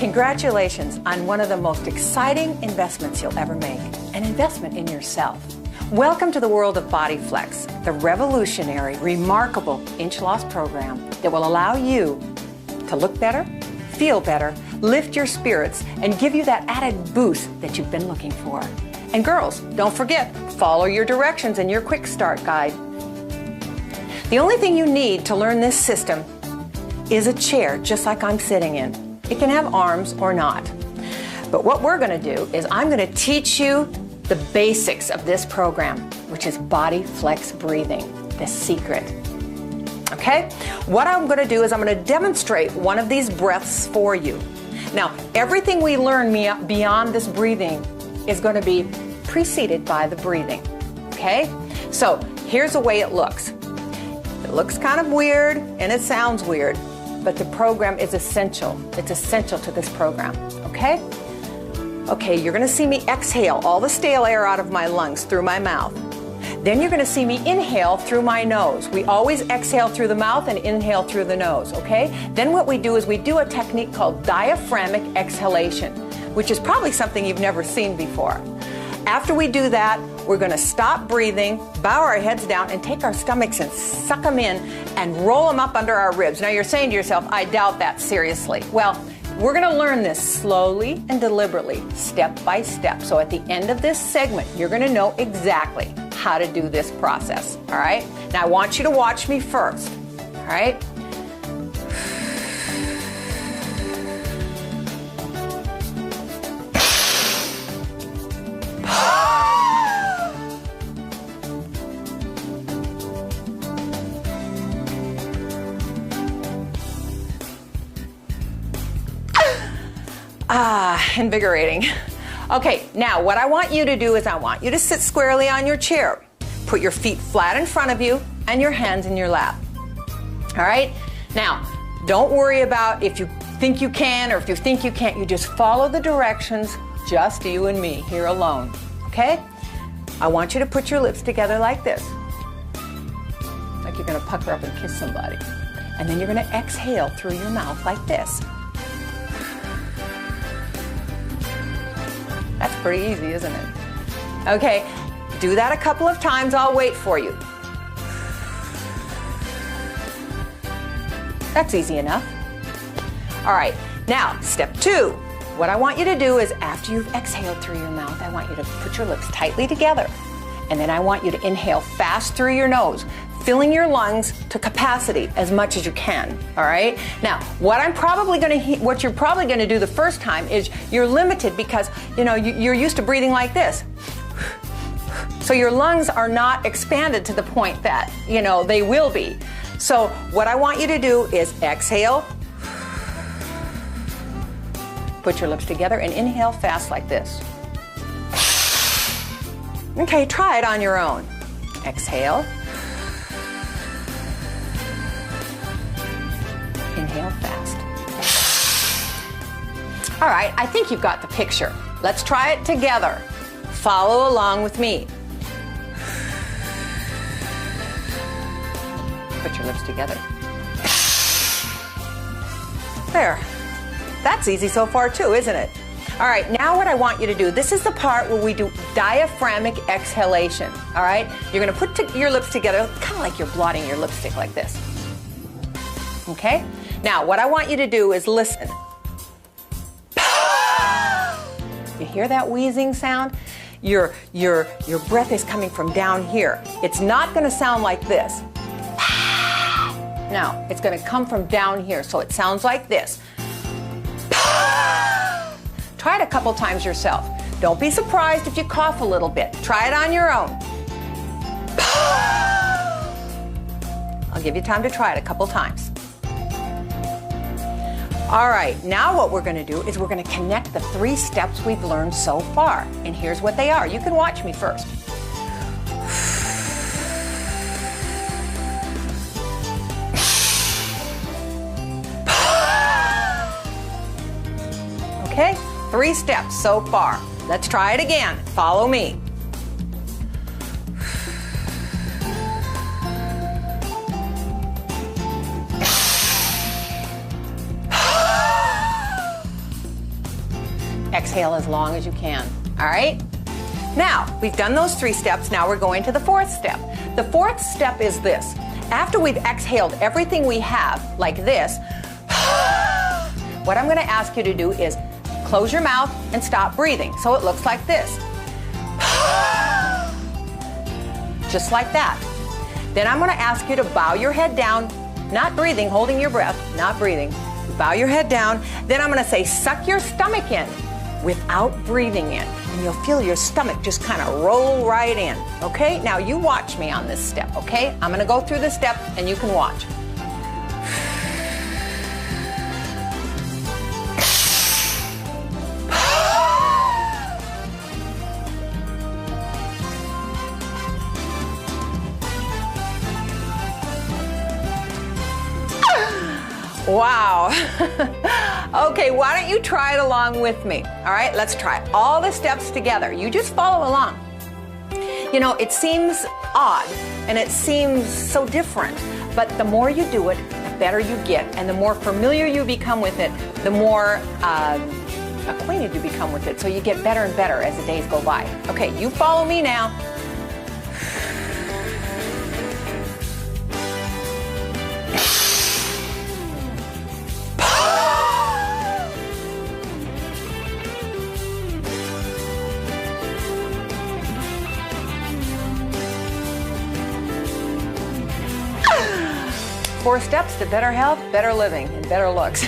Congratulations on one of the most exciting investments you'll ever make, an investment in yourself. Welcome to the world of Bodiflex, the revolutionary, remarkable inch loss program that will allow you to look better, feel better, lift your spirits, and give you that added boost that you've been looking for. And girls, don't forget, follow your directions in your quick start guide. The only thing you need to learn this system is a chair, just like I'm sitting in. It can have arms or not. But what we're going to do is I'm going to teach you the basics of this program, which is Bodiflex breathing, the secret. Okay? What I'm going to do is I'm going to demonstrate one of these breaths for you. Now, everything we learn beyond this breathing is going to be preceded by the breathing. Okay? So, here's the way it looks. It looks kind of weird and it sounds weird, but the program is essential. It's essential to this program. Okay? Okay, you're going to see me exhale all the stale air out of my lungs through my mouth. Then you're going to see me inhale through my nose. We always exhale through the mouth and inhale through the nose, okay? Then what we do is we do a technique called diaphragmic exhalation, which is probably something you've never seen before. After we do that, we're going to stop breathing, bow our heads down, and take our stomachs and suck them in and roll them up under our ribs. Now you're saying to yourself, I doubt that seriously. Well, we're going to learn this slowly and deliberately, step by step. So at the end of this segment, you're going to know exactly how to do this process. All right? Now I want you to watch me first. All right? Invigorating. Okay, now what I want you to do is I want you to sit squarely on your chair. Put your feet flat in front of you and your hands in your lap. All right? Now, don't worry about if you think you can or if you think you can't. You just follow the directions, just you and me here alone. Okay? I want you to put your lips together like this. Like you're going to pucker up and kiss somebody. And then you're going to exhale through your mouth like this. That's pretty easy, isn't it? Okay, do that a couple of times. I'll wait for you. That's easy enough. All right, now, step 2. What I want you to do is after you've exhaled through your mouth, I want you to put your lips tightly together. And then I want you to inhale fast through your nose, filling your lungs to capacity as much as you can, all right? Now, what you're probably going to do the first time is you're limited because, you're used to breathing like this. So your lungs are not expanded to the point that, they will be. So what I want you to do is exhale, put your lips together, and inhale fast like this. Okay, try it on your own. Exhale. Inhale fast. All right, I think you've got the picture. Let's try it together. Follow along with me. Put your lips together. There. That's easy so far too, isn't it? All right, now what I want you to do, this is the part where we do diaphragmic exhalation, all right? You're going to put your lips together, kind of like you're blotting your lipstick like this. Okay? Now, what I want you to do is listen. You hear that wheezing sound? Your breath is coming from down here. It's not going to sound like this. No, it's going to come from down here, so it sounds like this. Try it a couple times yourself. Don't be surprised if you cough a little bit. Try it on your own. I'll give you time to try it a couple times. All right, now what we're going to do is we're going to connect the 3 steps we've learned so far. And here's what they are. You can watch me first. Okay, 3 steps so far. Let's try it again. Follow me. Exhale as long as you can. All right? Now, we've done those 3 steps. Now we're going to the 4th step. The 4th step is this. After we've exhaled everything we have, like this, what I'm going to ask you to do is close your mouth and stop breathing. So it looks like this. Just like that. Then I'm going to ask you to bow your head down, not breathing, holding your breath, not breathing. Bow your head down. Then I'm going to say, suck your stomach in without breathing in. And you'll feel your stomach just kind of roll right in. Okay? Now you watch me on this step, okay? I'm going to go through the step and you can watch. Wow. Okay, why don't you try it along with me? All right, let's try all the steps together. You just follow along. You know, it seems odd and it seems so different, but the more you do it, the better you get, and the more familiar you become with it, the more acquainted you become with it, so you get better and better as the days go by. Okay, you follow me now. Four steps to better health, better living, and better looks.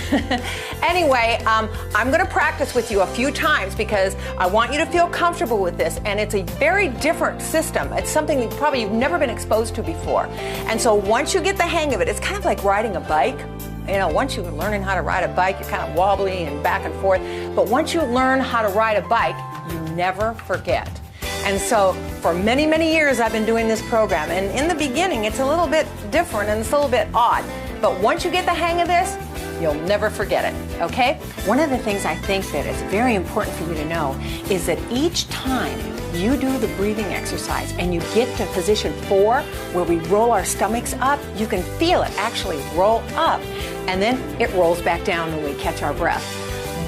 Anyway, I'm going to practice with you a few times because I want you to feel comfortable with this, and it's a very different system. It's something that probably you've never been exposed to before. And so once you get the hang of it, it's kind of like riding a bike. You know, once you're learning how to ride a bike, you're kind of wobbly and back and forth. But once you learn how to ride a bike, you never forget. And so for many, many years, I've been doing this program. And in the beginning, it's a little bit different and it's a little bit odd. But once you get the hang of this, you'll never forget it, okay? One of the things I think that is very important for you to know is that each time you do the breathing exercise and you get to position 4, where we roll our stomachs up, you can feel it actually roll up. And then it rolls back down when we catch our breath.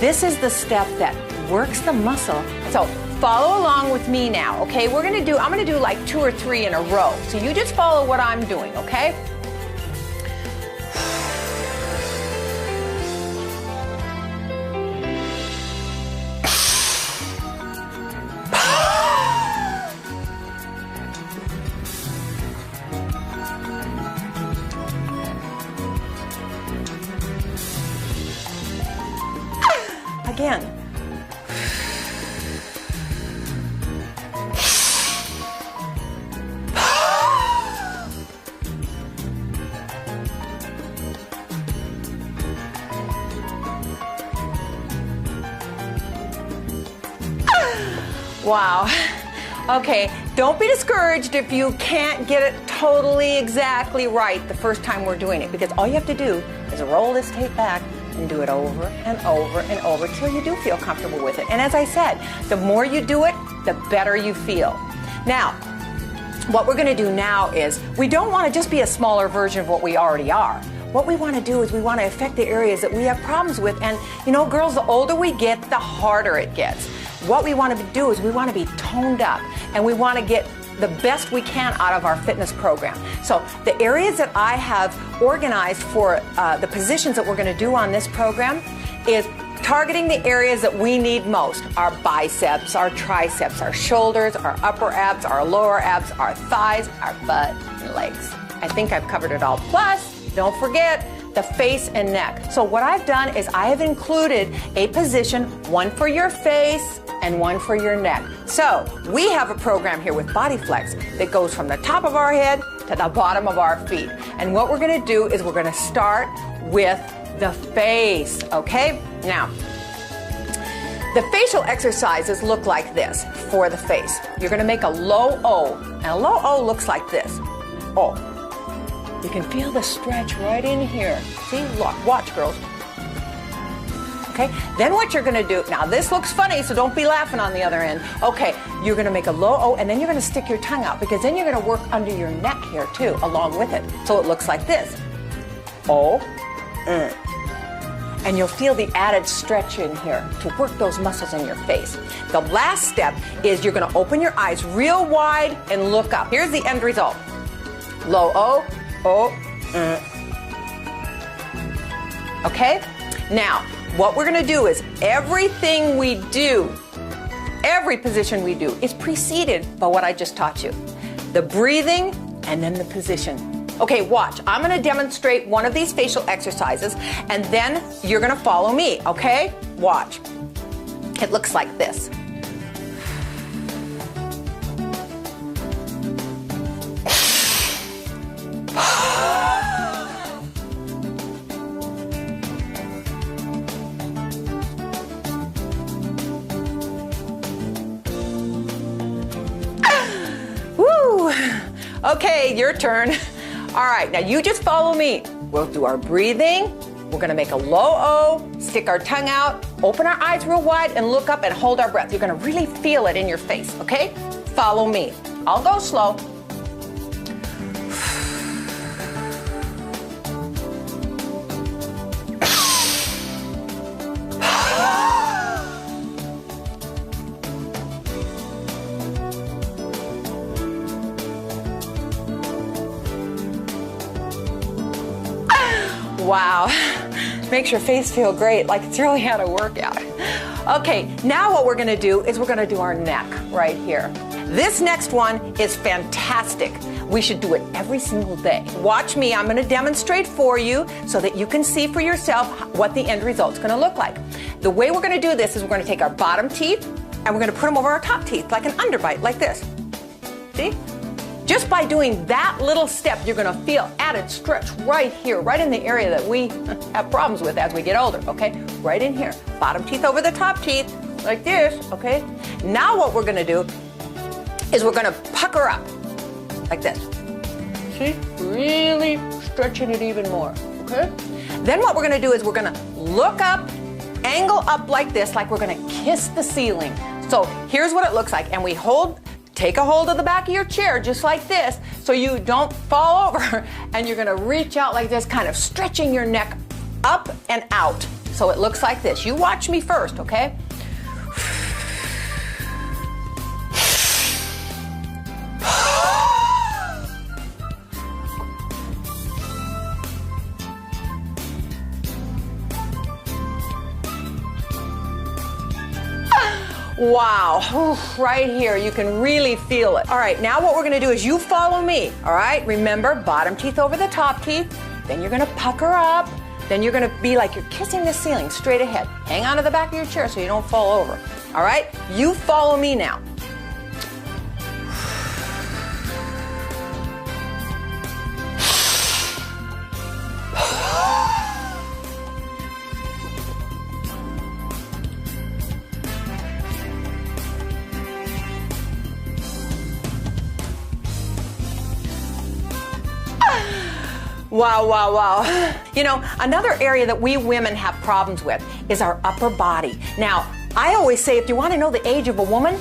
This is the step that works the muscle. So follow along with me now, okay? I'm gonna do like 2 or 3 in a row. So you just follow what I'm doing, okay? Again. Wow. Okay, don't be discouraged if you can't get it totally exactly right the first time we're doing it, because all you have to do is roll this tape back and do it over and over and over till you do feel comfortable with it. And as I said, the more you do it, the better you feel. Now, what we're going to do now is we don't want to just be a smaller version of what we already are. What we want to do is we want to affect the areas that we have problems with. And, you know, girls, the older we get, the harder it gets. What we want to do is we want to be toned up, and we want to get the best we can out of our fitness program. So the areas that I have organized for the positions that we're going to do on this program is targeting the areas that we need most: our biceps, our triceps, our shoulders, our upper abs, our lower abs, our thighs, our butt, and legs. I think I've covered it all. Plus, don't forget the face and neck. So what I've done is I have included a position, one for your face and one for your neck. So we have a program here with Bodiflex that goes from the top of our head to the bottom of our feet. And what we're going to do is we're going to start with the face, okay? Now, the facial exercises look like this for the face. You're going to make a low O, and a low O looks like this. Oh. You can feel the stretch right in here. See, look, watch, girls. Okay, then what you're going to do, now this looks funny, so don't be laughing on the other end. Okay, you're going to make a low O, and then you're going to stick your tongue out, because then you're going to work under your neck here too, along with it. So it looks like this. O, and you'll feel the added stretch in here to work those muscles in your face. The last step is you're going to open your eyes real wide and look up. Here's the end result. Low O, O, Okay? Now, what we're going to do is everything we do, every position we do is preceded by what I just taught you. The breathing and then the position. Okay, watch. I'm going to demonstrate one of these facial exercises and then you're going to follow me, okay? Watch. It looks like this. Woo! Okay, your turn. All right, now you just follow me. We'll do our breathing. We're gonna make a low O, stick our tongue out, open our eyes real wide, and look up and hold our breath. You're gonna really feel it in your face, okay? Follow me. I'll go slow. Wow, makes your face feel great, like it's really had a workout. Okay, now what we're gonna do is we're gonna do our neck right here. This next one is fantastic. We should do it every single day. Watch me, I'm gonna demonstrate for you so that you can see for yourself what the end result's gonna look like. The way we're gonna do this is we're gonna take our bottom teeth and we're gonna put them over our top teeth like an underbite, like this. See? Just by doing that little step, you're going to feel added stretch right here, right in the area that we have problems with as we get older, okay? Right in here. Bottom teeth over the top teeth, like this, okay? Now what we're going to do is we're going to pucker up, like this. See? Really stretching it even more, okay? Then what we're going to do is we're going to look up, angle up like this, like we're going to kiss the ceiling. So here's what it looks like, and we hold. Take a hold of the back of your chair just like this so you don't fall over, and you're going to reach out like this, kind of stretching your neck up and out. So it looks like this. You watch me first, okay? Wow, right here, you can really feel it. All right, now what we're gonna do is you follow me, all right? Remember, bottom teeth over the top teeth, then you're gonna pucker up, then you're gonna be like you're kissing the ceiling straight ahead. Hang on to the back of your chair so you don't fall over, all right? You follow me now. Wow, wow, wow. You know, another area that we women have problems with is our upper body. Now, I always say if you want to know the age of a woman,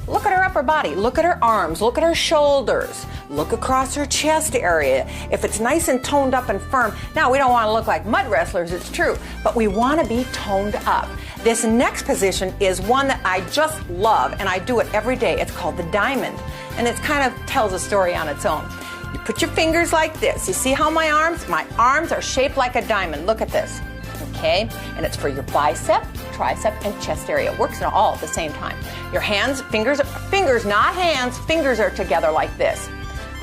look at her upper body, look at her arms, look at her shoulders, look across her chest area. If it's nice and toned up and firm, now we don't want to look like mud wrestlers, it's true, but we want to be toned up. This next position is one that I just love, and I do it every day. It's called the diamond, and it kind of tells a story on its own. You put your fingers like this. You see how my arms are shaped like a diamond. Look at this, okay? And it's for your bicep, tricep, and chest area. It works in all at the same time. Your hands, fingers, not hands, fingers are together like this,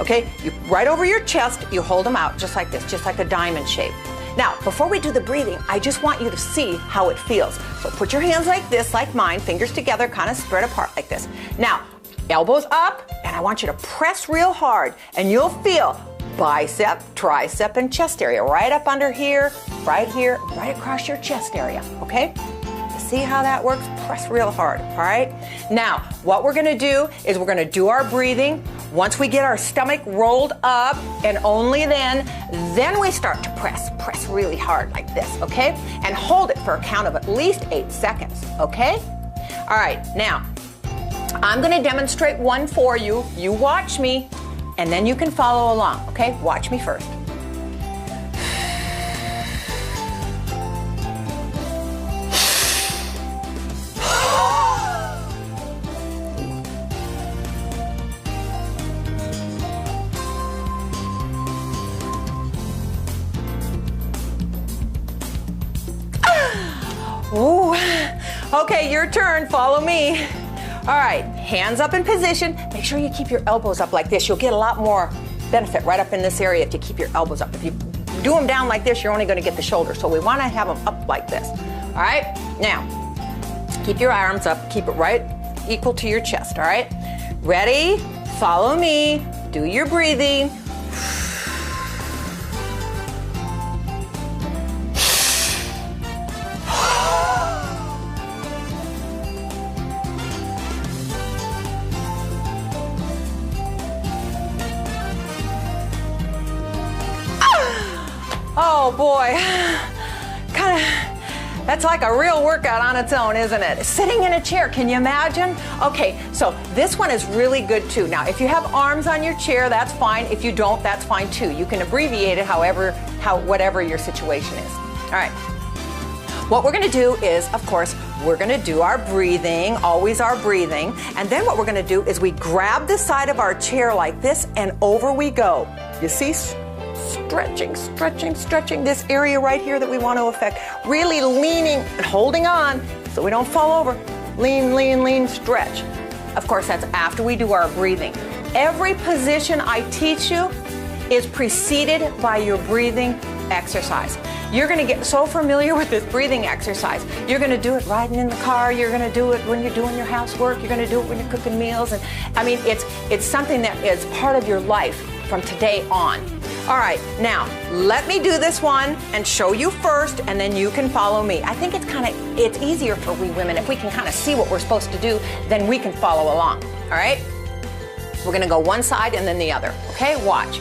okay? You right over your chest, you hold them out just like this, just like a diamond shape. Now, before we do the breathing, I just want you to see how it feels. So put your hands like this, like mine, fingers together, kind of spread apart like this. Now, elbows up, and I want you to press real hard, and you'll feel bicep, tricep, and chest area right up under here, right across your chest area, okay? See how that works? Press real hard, all right? Now, what we're gonna do is we're gonna do our breathing. Once we get our stomach rolled up, and only then we start to press really hard like this, okay? And hold it for a count of at least 8 seconds, okay? All right, now, I'm going to demonstrate one for you. You watch me, and then you can follow along, okay? Watch me first. Ooh. Okay, your turn. Follow me. All right, hands up in position. Make sure you keep your elbows up like this. You'll get a lot more benefit right up in this area if you keep your elbows up. If you do them down like this, you're only going to get the shoulders. So we want to have them up like this. All right, now keep your arms up. Keep it right equal to your chest. All right, ready? Follow me. Do your breathing. Oh boy, that's like a real workout on its own, isn't it? Sitting in a chair, can you imagine? Okay, so this one is really good too. Now, if you have arms on your chair, that's fine. If you don't, that's fine too. You can abbreviate it whatever your situation is. All right, what we're gonna do is, of course, we're gonna do our breathing, always our breathing. And then what we're gonna do is we grab the side of our chair like this and over we go. You see? Stretching, stretching, stretching this area right here that we want to affect. Really leaning and holding on so we don't fall over. Lean, lean, lean, stretch. Of course, that's after we do our breathing. Every position I teach you is preceded by your breathing exercise. You're going to get so familiar with this breathing exercise. You're going to do it riding in the car. You're going to do it when you're doing your housework. You're going to do it when you're cooking meals. And I mean, it's something that is part of your life from today on. All right, now let me do this one and show you first, and then you can follow me. I think it's easier for we women if we can kind of see what we're supposed to do, then we can follow along. All right, we're gonna go one side and then the other. Okay, watch.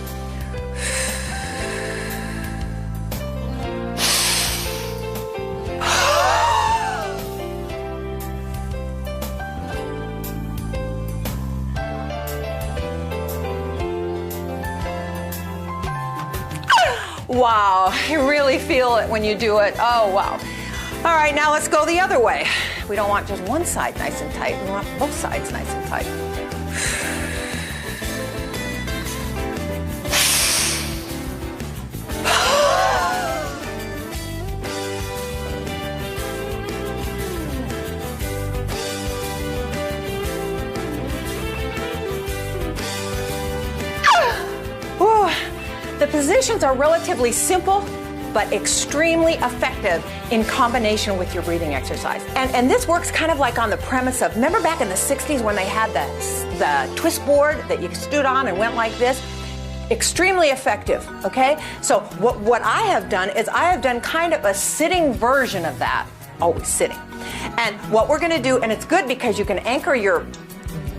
Wow, you really feel it when you do it. Oh, wow. All right, now let's go the other way. We don't want just one side nice and tight. We want both sides nice and tight. The positions are relatively simple, but extremely effective in combination with your breathing exercise. And this works kind of like on the premise of, remember back in the 60s when they had the twist board that you stood on and went like this? Extremely effective, okay? So what I have done is I have done kind of a sitting version of that, always sitting. And what we're gonna do, and it's good because you can anchor your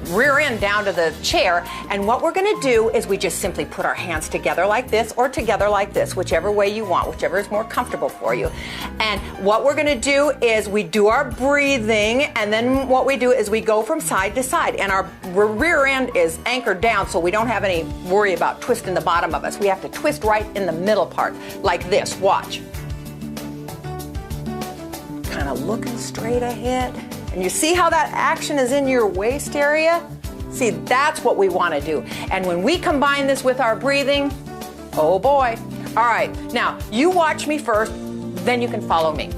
rear end down to the chair, and what we're going to do is we just simply put our hands together like this or together like this, whichever way you want, whichever is more comfortable for you. And what we're going to do is we do our breathing, and then what we do is we go from side to side, and our rear end is anchored down so we don't have any worry about twisting the bottom of us. We have to twist right in the middle part like this. Watch. Kind of looking straight ahead. And you see how that action is in your waist area? See, that's what we want to do. And when we combine this with our breathing, oh boy. All right, now you watch me first, then you can follow me.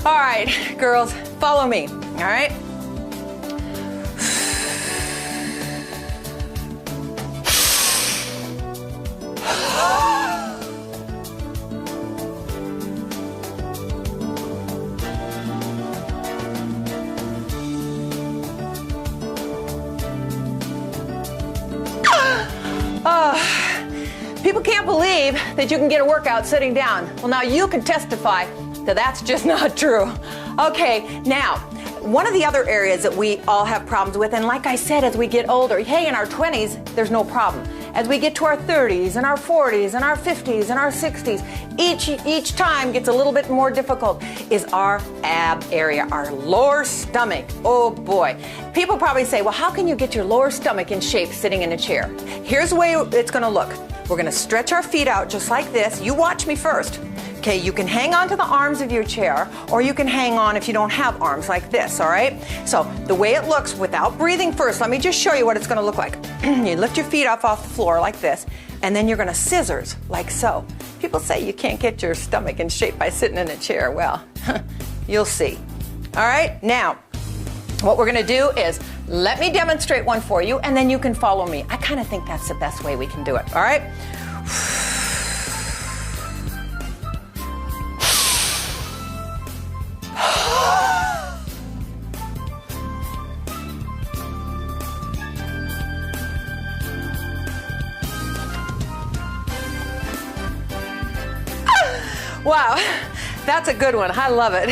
All right, girls, follow me, all right? People can't believe that you can get a workout sitting down. Well, now you can testify that that's just not true. Okay, now, one of the other areas that we all have problems with, and like I said, as we get older, hey, in our 20s, there's no problem. As we get to our 30s and our 40s and our 50s and our 60s, each time gets a little bit more difficult, is our ab area, our lower stomach. Oh boy. People probably say, well, how can you get your lower stomach in shape sitting in a chair? Here's the way it's gonna look. we're gonna stretch our feet out just like this. You watch me first. Okay, you can hang on to the arms of your chair, or you can hang on if you don't have arms like this, all right? So the way it looks without breathing first, let me just show you what it's gonna look like. You lift your feet off the floor like this, and then you're gonna scissors like so. People say you can't get your stomach in shape by sitting in a chair. Well, you'll see. All right, now, what we're gonna do is, let me demonstrate one for you, and then you can follow me. I kind of think that's the best way we can do it, all right? Wow, that's a good one. I love it.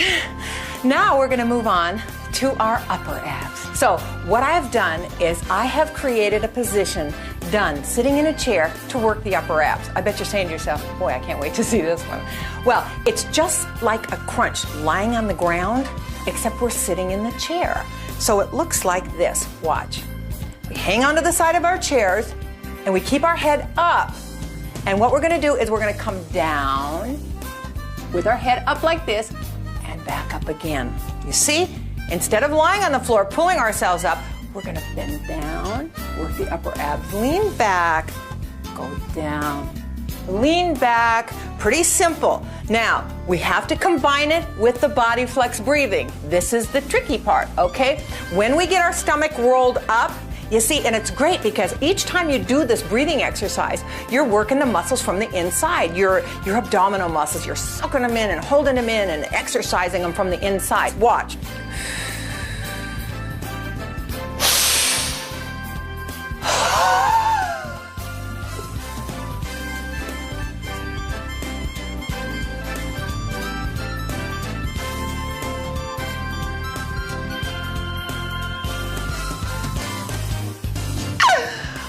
Now we're gonna move on to our upper abs. So what I've done is I have created a position done sitting in a chair to work the upper abs. I bet you're saying to yourself, boy, I can't wait to see this one. Well, it's just like a crunch lying on the ground, except we're sitting in the chair. So it looks like this. Watch. We hang onto the side of our chairs and we keep our head up. And what we're gonna do is we're gonna come down with our head up like this and back up again. You see? Instead of lying on the floor, pulling ourselves up, we're gonna bend down, work the upper abs, lean back, go down, lean back. Pretty simple. Now, we have to combine it with the Bodiflex breathing. This is the tricky part, okay? When we get our stomach rolled up, you see, and it's great because each time you do this breathing exercise, you're working the muscles from the inside, your abdominal muscles. You're sucking them in and holding them in and exercising them from the inside. Watch.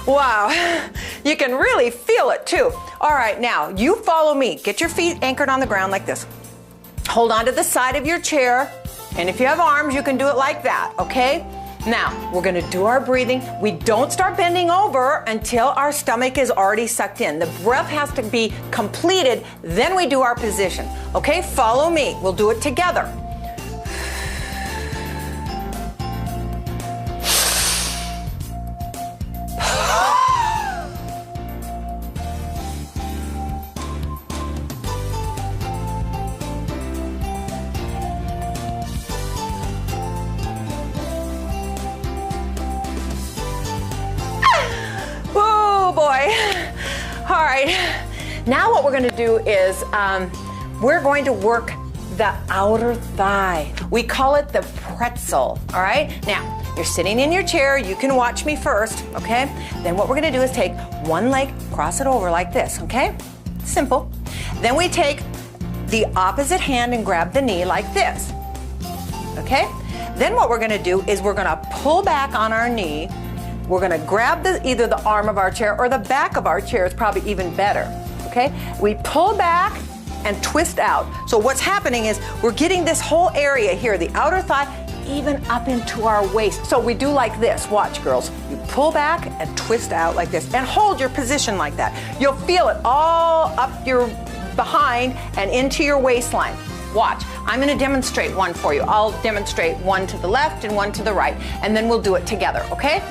Wow, you can really feel it too. All right, now you follow me. Get your feet anchored on the ground like this. Hold on to the side of your chair, and if you have arms, you can do it like that, okay? Now, we're gonna do our breathing. We don't start bending over until our stomach is already sucked in. The breath has to be completed, then we do our position. Okay, follow me. We'll do it together. All right, now what we're going to do is we're going to work the outer thigh. We call it the pretzel, all right? Now, you're sitting in your chair. You can watch me first, okay? Then what we're going to do is take one leg, cross it over like this, okay? Simple. Then we take the opposite hand and grab the knee like this, okay? Then what we're going to do is we're going to pull back on our knee. We're gonna grab either the arm of our chair or the back of our chair is probably even better, okay? We pull back and twist out. So what's happening is we're getting this whole area here, the outer thigh, even up into our waist. So we do like this. Watch, girls. You pull back and twist out like this and hold your position like that. You'll feel it all up your behind and into your waistline. Watch. I'm gonna demonstrate one for you. I'll demonstrate one to the left and one to the right, and then we'll do it together, okay?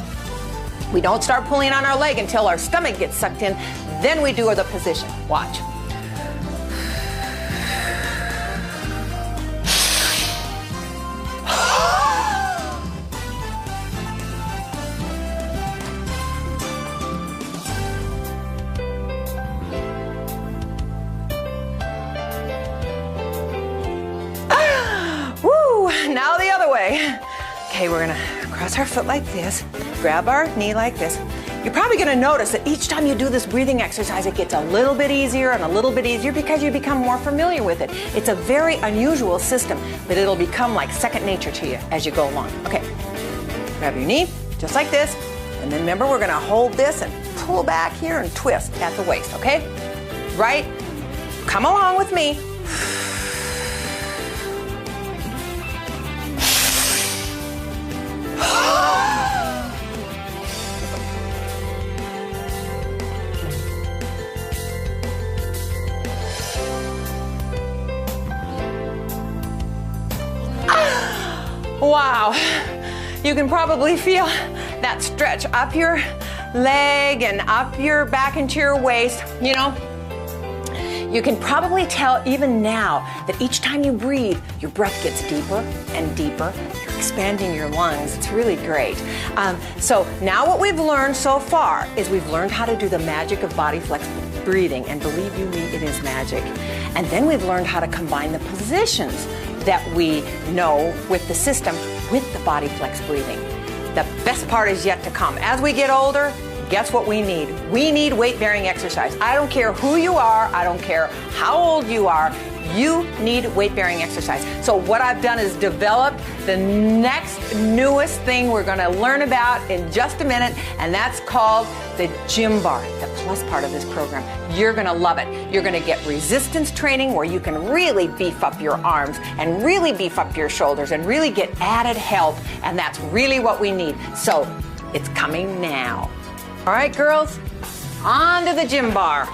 We don't start pulling on our leg until our stomach gets sucked in. Then we do the position. Watch. Woo! Now the other way. Okay, we're gonna cross our foot like this, grab our knee like this. You're probably gonna notice that each time you do this breathing exercise, it gets a little bit easier and a little bit easier because you become more familiar with it. It's a very unusual system, but it'll become like second nature to you as you go along. Okay, grab your knee, just like this, and then remember we're gonna hold this and pull back here and twist at the waist, okay? Right? Come along with me. Wow. You can probably feel that stretch up your leg and up your back into your waist. You know, you can probably tell even now that each time you breathe, your breath gets deeper and deeper. You're expanding your lungs. It's really great. So now what we've learned so far is we've learned how to do the magic of Bodiflex breathing, and believe you me, it is magic. And then we've learned how to combine the positions that we know with the system with the Bodiflex breathing. The best part is yet to come. As we get older, guess what we need? We need weight-bearing exercise. I don't care who you are. I don't care how old you are. You need weight-bearing exercise. So what I've done is developed the next newest thing we're going to learn about in just a minute, and that's called the gym bar, the plus part of this program. You're going to love it. You're going to get resistance training where you can really beef up your arms and really beef up your shoulders and really get added help, and that's really what we need. So it's coming now. All right, girls, on to the gym bar.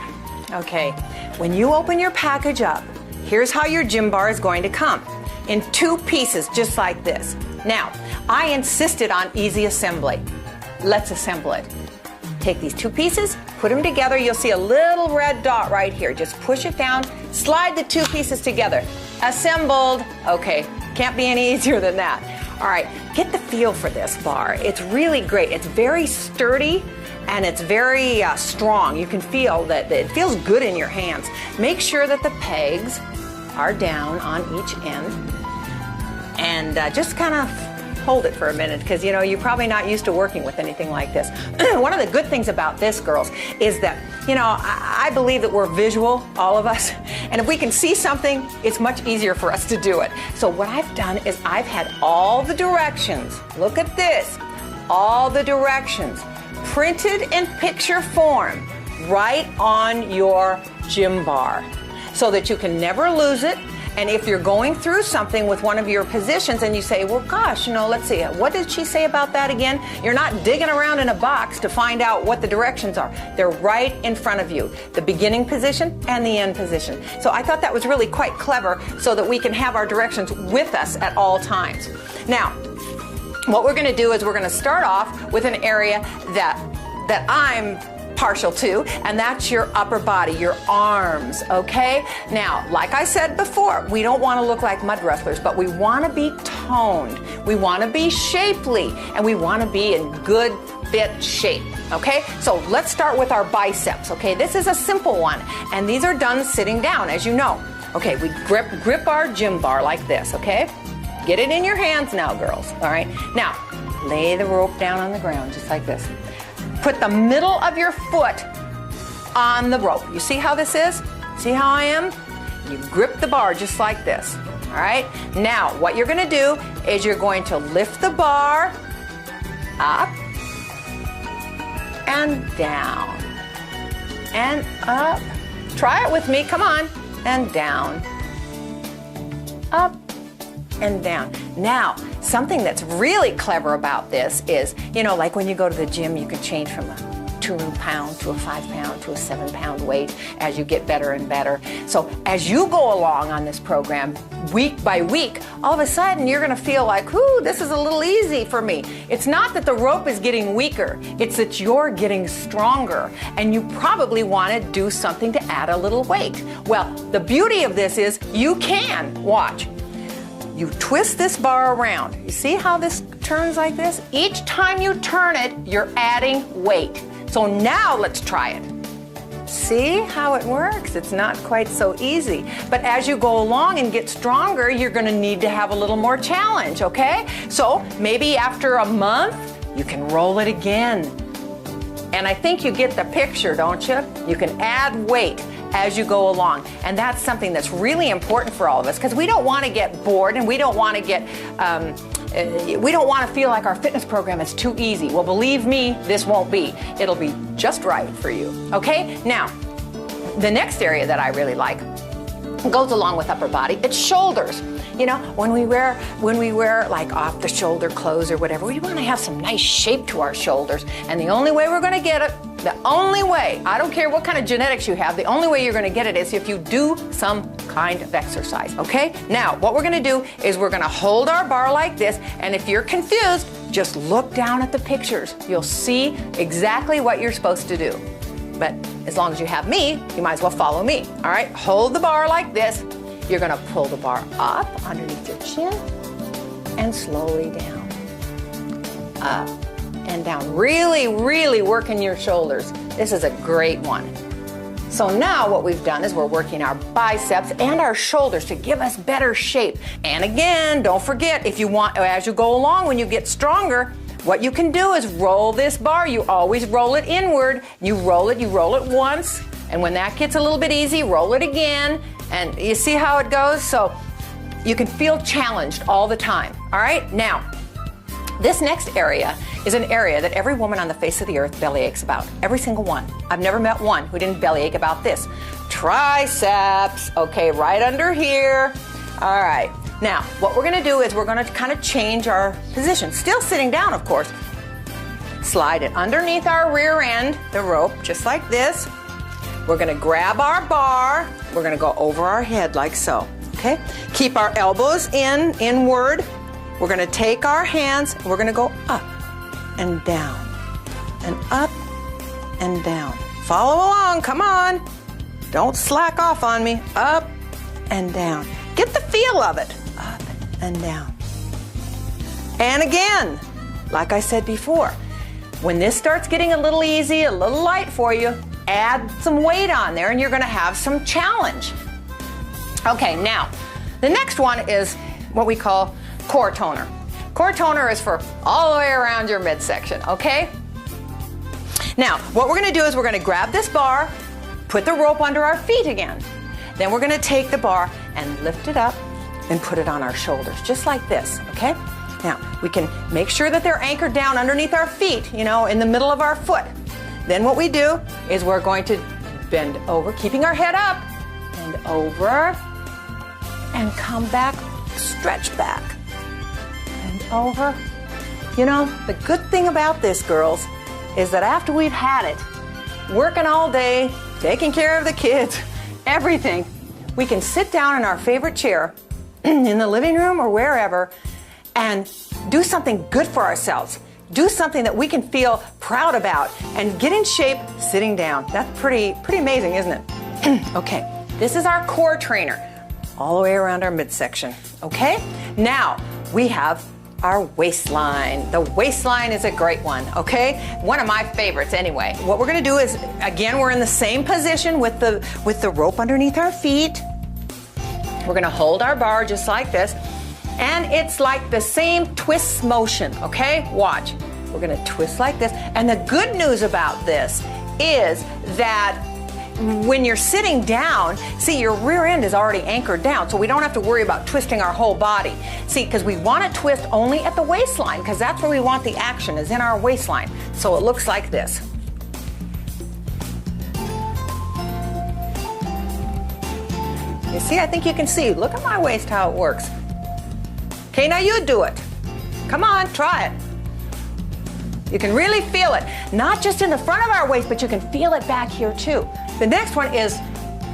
Okay, when you open your package up, here's how your gym bar is going to come. In 2 pieces, just like this. Now, I insisted on easy assembly. Let's assemble it. Take these 2 pieces, put them together. You'll see a little red dot right here. Just push it down, slide the 2 pieces together. Assembled. Okay, can't be any easier than that. All right, get the feel for this bar. It's really great. It's very sturdy and it's very strong. You can feel that it feels good in your hands. Make sure that the pegs are down on each end, and just kind of hold it for a minute, because you know you're probably not used to working with anything like this. One of the good things about this, girls, is that you know I believe that we're visual, all of us, and if we can see something, it's much easier for us to do it. So what I've done is I've had all the directions. Look at this, all the directions printed in picture form right on your gym bar, so that you can never lose it. And if you're going through something with one of your positions and you say, well, gosh, you know, let's see, what did she say about that again? You're not digging around in a box to find out what the directions are. They're right in front of you, the beginning position and the end position. So I thought that was really quite clever, so that we can have our directions with us at all times. Now, what we're going to do is we're going to start off with an area that I'm partial to, and that's your upper body, your arms, okay? Now, like I said before, we don't want to look like mud wrestlers, but we want to be toned, we want to be shapely, and we want to be in good fit shape, okay? So let's start with our biceps, okay? This is a simple one, and these are done sitting down, as you know. Okay, we grip our gym bar like this, okay? Get it in your hands now, girls, all right? Now, lay the rope down on the ground, just like this. Put the middle of your foot on the rope. You see how this is? See how I am? You grip the bar just like this, all right? Now, what you're gonna do is you're going to lift the bar up and down and up. Try it with me, come on. And down, up and down. Now, something that's really clever about this is, you know, like when you go to the gym, you can change from a 2 pound to a 5 pound to a 7 pound weight as you get better and better. So as you go along on this program, week by week, all of a sudden you're going to feel like, ooh, this is a little easy for me. It's not that the rope is getting weaker, it's that you're getting stronger, and you probably want to do something to add a little weight. Well, the beauty of this is you can, watch. You twist this bar around. You see how this turns like this? Each time you turn it, you're adding weight. So now let's try it. See how it works? It's not quite so easy. But as you go along and get stronger, you're going to need to have a little more challenge, okay? So maybe after a month, you can roll it again. And I think you get the picture, don't you? You can add weight as you go along, and that's something that's really important for all of us, because we don't want to get bored, and we don't want to get we don't want to feel like our fitness program is too easy. Well, believe me, this won't be. It'll be just right for you. Okay, now the next area that I really like goes along with upper body. It's shoulders. You know, when we wear like off the shoulder clothes or whatever, we want to have some nice shape to our shoulders, and the only way we're going to get it The only way, I don't care what kind of genetics you have, the only way you're going to get it is if you do some kind of exercise, okay? Now, what we're going to do is we're going to hold our bar like this, and if you're confused, just look down at the pictures. You'll see exactly what you're supposed to do. But as long as you have me, you might as well follow me, all right? Hold the bar like this. You're going to pull the bar up underneath your chin and slowly down. Up and down. Really, really working your shoulders. This is a great one. So now what we've done is we're working our biceps and our shoulders to give us better shape. And again, don't forget, if you want, as you go along, when you get stronger, what you can do is roll this bar. You always roll it inward. You roll it once, and when that gets a little bit easy, roll it again, and you see how it goes? So you can feel challenged all the time, all right? Now, this next area is an area that every woman on the face of the earth bellyaches about. Every single one. I've never met one who didn't bellyache about this. Triceps, okay, right under here. All right. Now, what we're gonna do is we're gonna kind of change our position. Still sitting down, of course. Slide it underneath our rear end, the rope, just like this. We're gonna grab our bar. We're gonna go over our head like so, okay? Keep our elbows inward. We're going to take our hands, and we're going to go up and down, and up and down. Follow along, come on. Don't slack off on me. Up and down. Get the feel of it. Up and down. And again, like I said before, when this starts getting a little easy, a little light for you, add some weight on there and you're going to have some challenge. Okay, now, the next one is what we call core toner. Core toner is for all the way around your midsection, okay? Now, what we're gonna do is we're gonna grab this bar, put the rope under our feet again. Then we're gonna take the bar and lift it up and put it on our shoulders, just like this, okay? Now, we can make sure that they're anchored down underneath our feet, you know, in the middle of our foot. Then what we do is we're going to bend over, keeping our head up, bend over, and come back, stretch back. Over. You know, the good thing about this, girls, is that after we've had it, working all day, taking care of the kids, everything, we can sit down in our favorite chair in the living room or wherever and do something good for ourselves. Do something that we can feel proud about and get in shape sitting down. That's pretty amazing, isn't it? Okay, this is our core trainer all the way around our midsection. Okay, now we have our waistline. The waistline is a great one, okay? One of my favorites anyway. What we're gonna do is, again, we're in the same position with the rope underneath our feet. We're gonna hold our bar just like this, and it's like the same twist motion, okay? Watch. We're gonna twist like this, and the good news about this is that when you're sitting down, see, your rear end is already anchored down, so we don't have to worry about twisting our whole body. See, because we want to twist only at the waistline, because that's where we want the action, is in our waistline. So it looks like this. You see, I think you can see. Look at my waist, how it works. Okay, now you do it. Come on, try it. You can really feel it, not just in the front of our waist, but you can feel it back here too. The next one is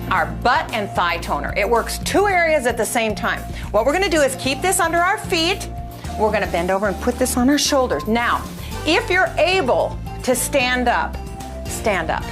our butt and thigh toner. It works two areas at the same time. What we're gonna do is keep this under our feet. We're gonna bend over and put this on our shoulders. Now, if you're able to stand up, stand up.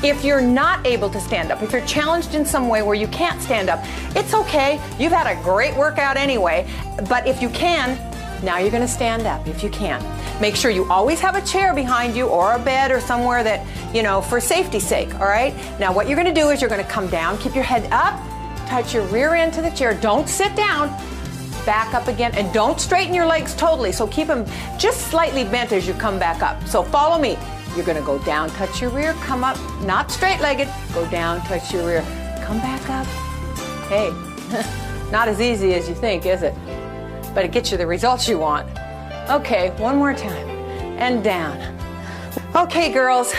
If you're not able to stand up, if you're challenged in some way where you can't stand up, it's okay. You've had a great workout anyway, but if you can, now you're gonna stand up if you can. Make sure you always have a chair behind you or a bed or somewhere that, you know, for safety's sake, all right? Now what you're gonna do is you're gonna come down, keep your head up, touch your rear end to the chair, don't sit down, back up again, and don't straighten your legs totally, so keep them just slightly bent as you come back up. So follow me. You're gonna go down, touch your rear, come up, not straight-legged, go down, touch your rear, come back up. Hey, not as easy as you think, is it? But it gets you the results you want. Okay, one more time, and down. Okay, girls,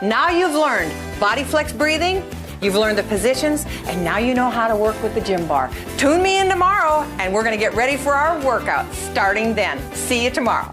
now you've learned Bodiflex breathing, you've learned the positions, and now you know how to work with the gym bar. Tune me in tomorrow, and we're gonna get ready for our workout starting then. See you tomorrow.